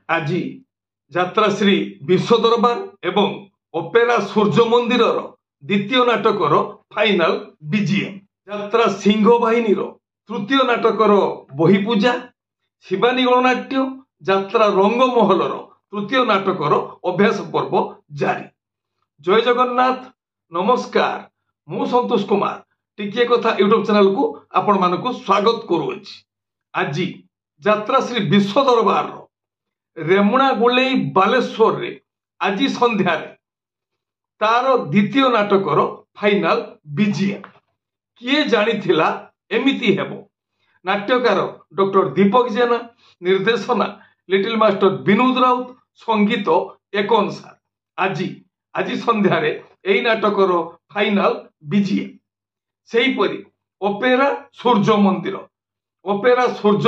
আজি যাত্रा श्री विश्व दरबार एवं ओपेरा सूर्य मंदिर द्वितीय नाटकर फाइनाल बीजीएम यात्रा सिंह बाहिनी तृतीय नाटकर बही पूजा शिवानी गणनाट्य यात्रा रंगमहल तृतीय नाटकर अभ्यास पर्व जारी। जय जगन्नाथ नमस्कार मु संतोष कुमार टिके कथा यूट्यूब चैनल को आपण मानक स्वागत करुअछि। आज यात्रा श्री विश्व दरबार रेमुणा गोलेई बालेश्वर रे आज संध्या तार द्वितीय नाटकर फाइनाल बीजीएम किए जानिथिला एमिति हेबो। नाट्यकार डॉक्टर दीपक जेना, निर्देशना लिटिल मास्टर विनोद राउत, संगीत एकन सार। आज संध्या एई नाटकर फाइनाल बीजीएम सेहीपरि ओपेरा सूर्य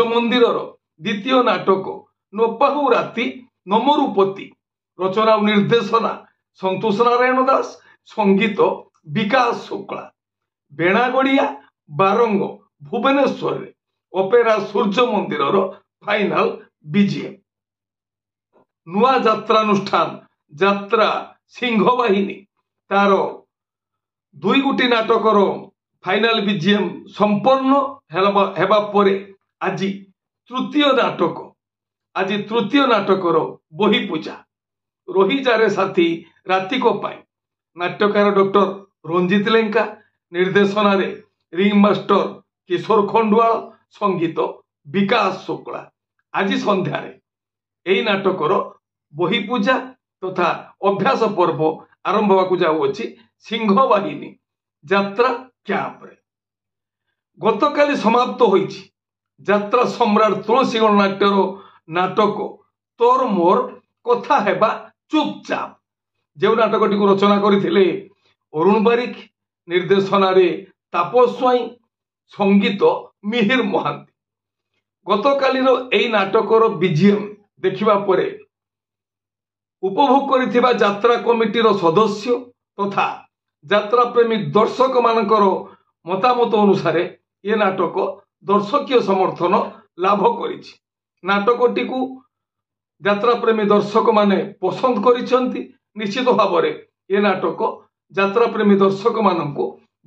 मंदिर द्वितीय नाटक नोपाहु राति नमरुपति रचना और निर्देशना संतोष नारायण दास, संगीत विकास शुक्ला। बेणागड़िया बारंग भुवनेश्वर ओपेरा सूर्य मंदिर फाइनाल बीजीएम नुआ यात्रानुष्ठान यात्रा सिंह बाहिनी तार दुई गोटी नाटकर फाइनाल बीजीएम संपन्न हेबा परे आज तृतीय नाटकर बही पूजा रोही जारे साथी रातिक पाई। नाट्यकार डॉक्टर रंजित लेंका, निर्देशना रिंग मास्टर किशोर खंडवाल, संगीत विकास शुक्ला। आज संध्या एई नाटकर बही पूजा तथा अभ्यास पर्व आरंभ होगा जाऊँगी सिंह बाहिनी यात्रा कैंप रे। गतकाली समाप्त होईछि यात्रा सम्राट तुलसी गणनाट्यर नाटक तोर मोर कथा हेबा चुपचाप जो नाटक टी रचना करथिले अरुण बारिक, निर्देशना तापस स्वाई, संगीत मिहिर महांती। गतकालीर एई नाटकर बीजीएम देखिबा परे उपभोग करिथिबा यात्रा कमिटीर सदस्य तथा यात्रा प्रेमी दर्शक मानकर मतामत अनुसार ये नाटक दर्शकीय समर्थन लाभ करिछि। नाटकटी को यात्रा प्रेमी दर्शक माने पसंद करिसेंती। निश्चित भाव में ये नाटक यात्रा प्रेमी दर्शक मानक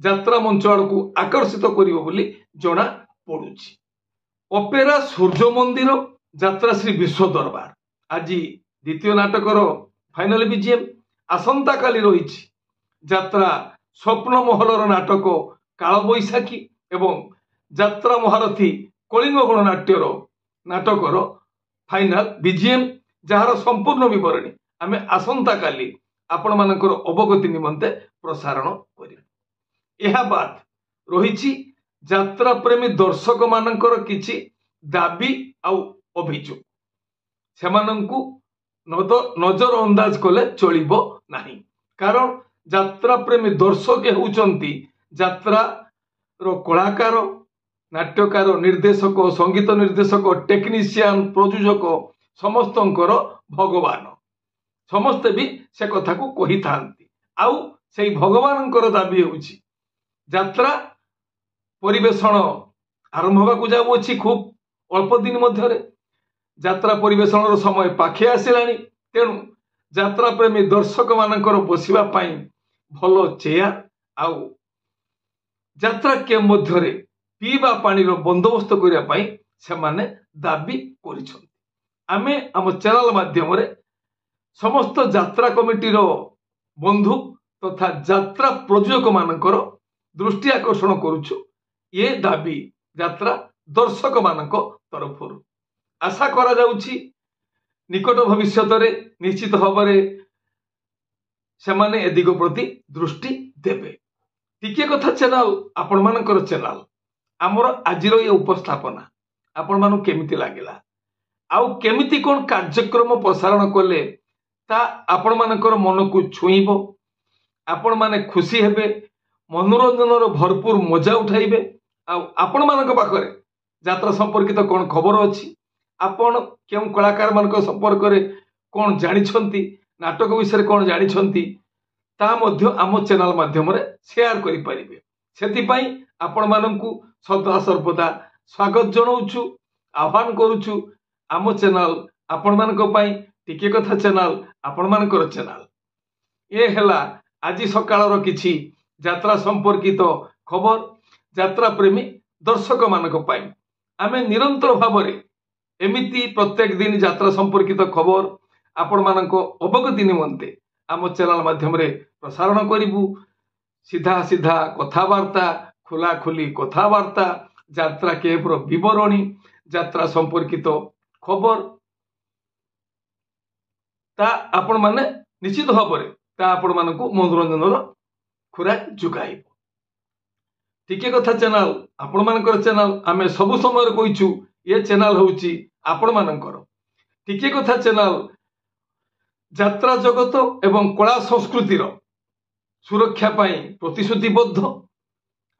यात्रा मंच आड़क आकर्षित करिवो बोली जना पड़ुछि। ओपेरा सूर्य मंदिर यात्रा श्री विश्व दरबार आज द्वितीय नाटकर फाइनाल बीजीएम आसंता काली रही यात्रा स्वप्न महलर नाटक काल बैशाखी एवं यात्रा महारथी कलिंग गणनाट्यर नाटकर फाइनाल बीजीएम जार संपूर्ण विवरणी आमे आसंता काली आपण मानकर अवगति निमंते प्रसारण करिबु। एहा बाद रही यात्रा प्रेमी दर्शक मानकर किछि दाबी आउ अभियोग सेमानंकु नजर अंदाज कले चलिबो नाही। कारण यात्रा प्रेमी दर्शक हेउचंती यात्रा रो कलाकार, नाट्यकार, निर्देशक, संगीत निर्देशक, टेक्निशियन, प्रयोजक समस्तंकर भगवान समस्ते भी से कथा को कही थांती। आउ से भगवानंकर दाबी होउछि यात्रा परिवेषण आरंभ होगा जाऊँगी खूब अल्प दिन मध्य यात्रा परिवेषण समय पाखे आसिलानी। तेणु यात्रा प्रेमी दर्शक मानकर बसिबा पई भलो चेयर आउ यात्रा के मध्य पीवा पानी बंदोबस्त करने से माने दाबी करिछन्ति। आमे आम चैनल माध्यम समस्त यात्रा कमिटीर बंधु तथा यात्रा प्रयोजक मानकर दृष्टि आकर्षण करुछु ये दाबी यात्रा दर्शक मानक तरफ आशा करा जाउछि निकट भविष्य निश्चित भाव से माने ए दिग प्रति दृष्टि देवे। टिके कथा चैनल आपण मानकर चैनल आमर आज ये उपस्थापना आपण मानू केमिति लागिला आउ केमिति कोन कार्यक्रम प्रसारण कले ता आपण मानकर मन को छुईबो, आपण माने खुशी हेबे, मनोरंजन भरपूर मजा उठाइबे। आपण मानक पाखरे यात्रा संपर्कित कोन खबर अछि, आपण केउ कलाकार मानक संपर्क रे कोन जानिछंती, नाटक विषय कोन जानिछंती ता मध्य आम चैनल माध्यम रे शेयर करि परिबे। सेति पई आपण मानकु सदा सर्वदा स्वागत जनाऊछु, आह्वान करुछु आम चैनल आपण मानक पई टिके कथा चैनल आपण मानकर चैनल ये हेला आज सकाळर किछि यात्रा संपर्कित खबर यात्रा प्रेमी दर्शक मानक पई आमे निरंतर भावरे एमिति प्रत्येक दिन यात्रा संपर्कित खबर आपण मानक अवगति निमंते आम चैनल माध्यम रे प्रसारण करिबु। सीधा सीधा कथावार्ता खुला खुली कथावार्ता यात्रा केफ्र विवरणी यात्रा संपर्कित खबर ता आपण माने निश्चित भाव ता आपण मानक मनोरंजन खुराक जुगाइब। टिके कथा चैनल आपण मानकर चैनल आमे सब समय कहिछु ये चैनल होउची आपण मानकर। टिके कथा चैनल यात्रा जगत एवं कला संस्कृतिर सुरक्षा पाई प्रतिश्रुतिबद्ध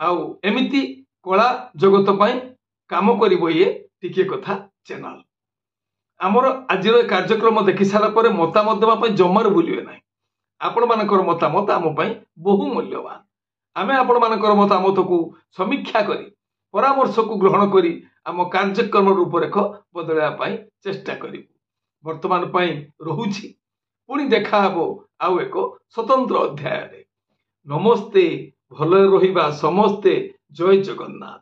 आउ एमिति कला जगत पाई काम करिबो ये टिके कथा चैनल। आमर आज कार्यक्रम देखि सारा पर मतामत देवा जमार भूलिए ना। आपण मानकर मतामत आम बहु मूल्यवान। आमे आपण मानकर मतामत को समीक्षा करी परामर्श को ग्रहण करी आम कार्यक्रम रूपरेख बदलवा चेष्टा करिबु। वर्तमान पाई रहुछि पुणी देखा हबो आउ एक स्वतंत्र अध्याय। नमस्ते, भले रहिबा समस्ते। जय जगन्नाथ।